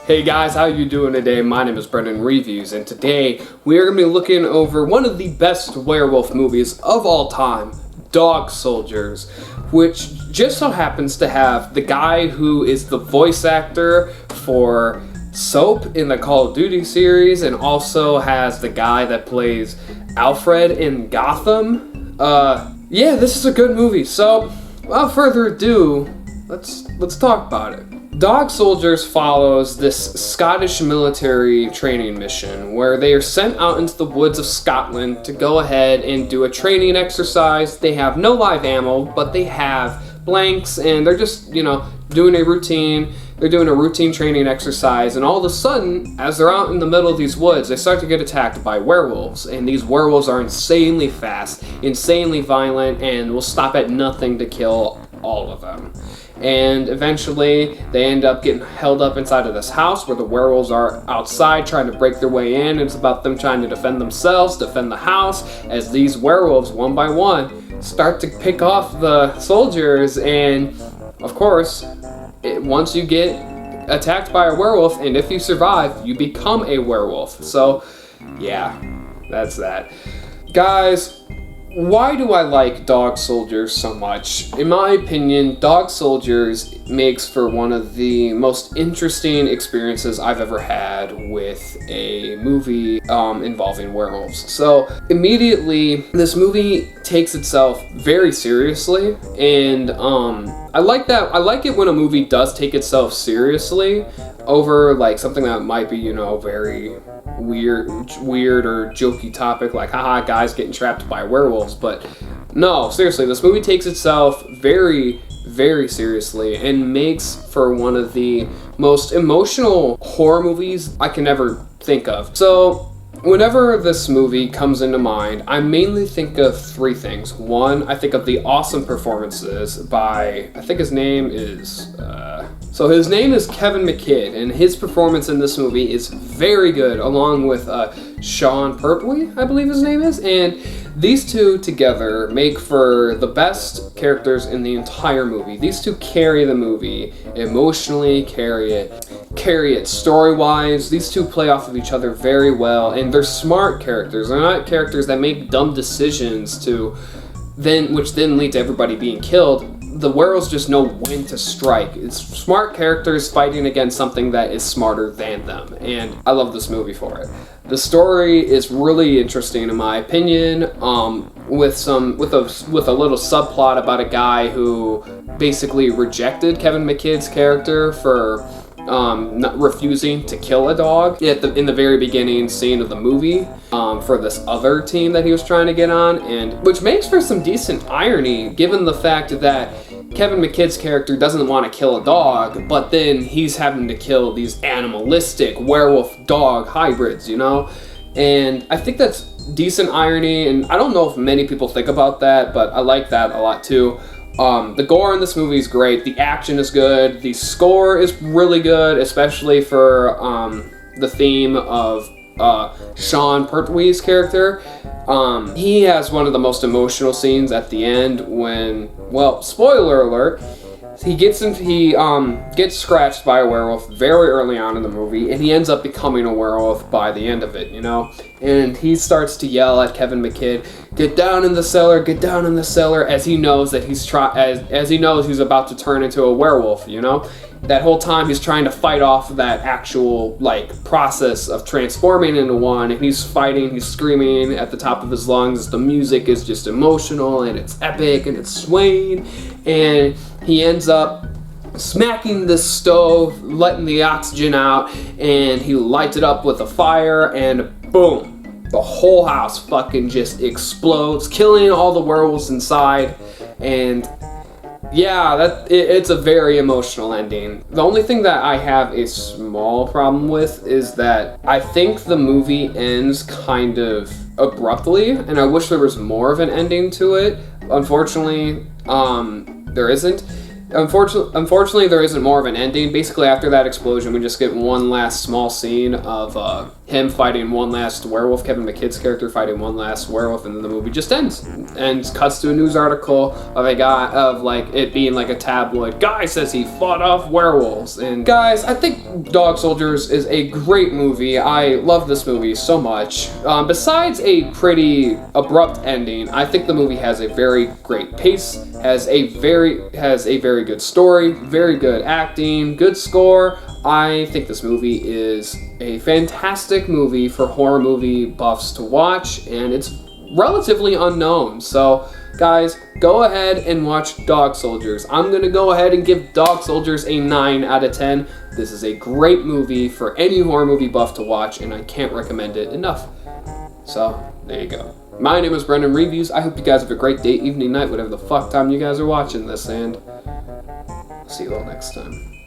Hey guys, how you doing today? My name is Brendan Reviews, and today we are going to be looking over one of the best werewolf movies of all time, Dog Soldiers, which just so happens to have the guy who is the voice actor for Soap in the Call of Duty series, and also has the guy that plays Alfred in Gotham. Yeah, this is a good movie, so without further ado, let's talk about it. Dog Soldiers follows this Scottish military training mission where they are sent out into the woods of Scotland to go ahead and do a training exercise. They have no live ammo, but they have blanks, and they're just, doing a routine. They're doing a routine training exercise, and all of a sudden, as they're out in the middle of these woods, they start to get attacked by werewolves, and these werewolves are insanely fast, insanely violent, and will stop at nothing to kill all of them. And eventually, they end up getting held up inside of this house where the werewolves are outside trying to break their way in. It's about them trying to defend themselves, defend the house, as these werewolves, one by one, start to pick off the soldiers. And, of course, once you get attacked by a werewolf, and if you survive, you become a werewolf. So, yeah, that's that. Guys, why do I like Dog Soldiers so much? In my opinion, Dog Soldiers makes for one of the most interesting experiences I've ever had with a movie involving werewolves. So immediately, this movie takes itself very seriously, and I like that. I like it when a movie does take itself seriously over like something that might be, very weird or jokey topic, like haha, guys getting trapped by werewolves. But no, seriously, this movie takes itself very, very seriously and makes for one of the most emotional horror movies I can ever think of. So whenever this movie comes into mind, I mainly think of three things. One, I think of the awesome performances by, I think his name is Kevin McKidd, and his performance in this movie is very good, along with Sean Pertwee, I believe his name is, and these two together make for the best characters in the entire movie. These two carry the movie, emotionally carry it story-wise. These two play off of each other very well, and they're smart characters. They're not characters that make dumb decisions which then lead to everybody being killed. The werewolves just know when to strike. It's smart characters fighting against something that is smarter than them, and I love this movie for it. The story is really interesting in my opinion, with a little subplot about a guy who basically rejected Kevin McKidd's character for not refusing to kill a dog in the very beginning scene of the movie for this other team that he was trying to get on, and which makes for some decent irony given the fact that Kevin McKidd's character doesn't want to kill a dog, but then he's having to kill these animalistic werewolf dog hybrids, and I think that's decent irony, and I don't know if many people think about that, but I like that a lot too. The gore in this movie is great. The action is good. The score is really good, especially for the theme of Sean Pertwee's character. He has one of the most emotional scenes at the end when, spoiler alert, he gets scratched by a werewolf very early on in the movie, and he ends up becoming a werewolf by the end of it, and he starts to yell at Kevin McKidd, get down in the cellar, as he knows that as he knows he's about to turn into a werewolf. That whole time he's trying to fight off that actual process of transforming into one, and he's fighting, he's screaming at the top of his lungs. The music is just emotional, and it's epic, and it's swaying, and he ends up smacking the stove, letting the oxygen out, and he lights it up with a fire, and boom, the whole house fucking just explodes, killing all the werewolves inside. And yeah, it's a very emotional ending. The only thing that I have a small problem with is that I think the movie ends kind of abruptly, and I wish there was more of an ending to it. Unfortunately, there isn't. Unfortunately, there isn't more of an ending. Basically, after that explosion, we just get one last small scene of him fighting one last werewolf, Kevin McKidd's character fighting one last werewolf, and then the movie just ends. And cuts to a news article of a guy, of like it being like a tabloid. Guy says he fought off werewolves. And guys, I think Dog Soldiers is a great movie. I love this movie so much. Besides a pretty abrupt ending, I think the movie has a very great pace, has a very good story, very good acting, good score. I think this movie is a fantastic movie for horror movie buffs to watch, and it's relatively unknown. So, guys, go ahead and watch Dog Soldiers. I'm going to go ahead and give Dog Soldiers a 9 out of 10. This is a great movie for any horror movie buff to watch, and I can't recommend it enough. So, there you go. My name is Brendan Reviews. I hope you guys have a great day, evening, night, whatever the fuck time you guys are watching this, and see you all next time.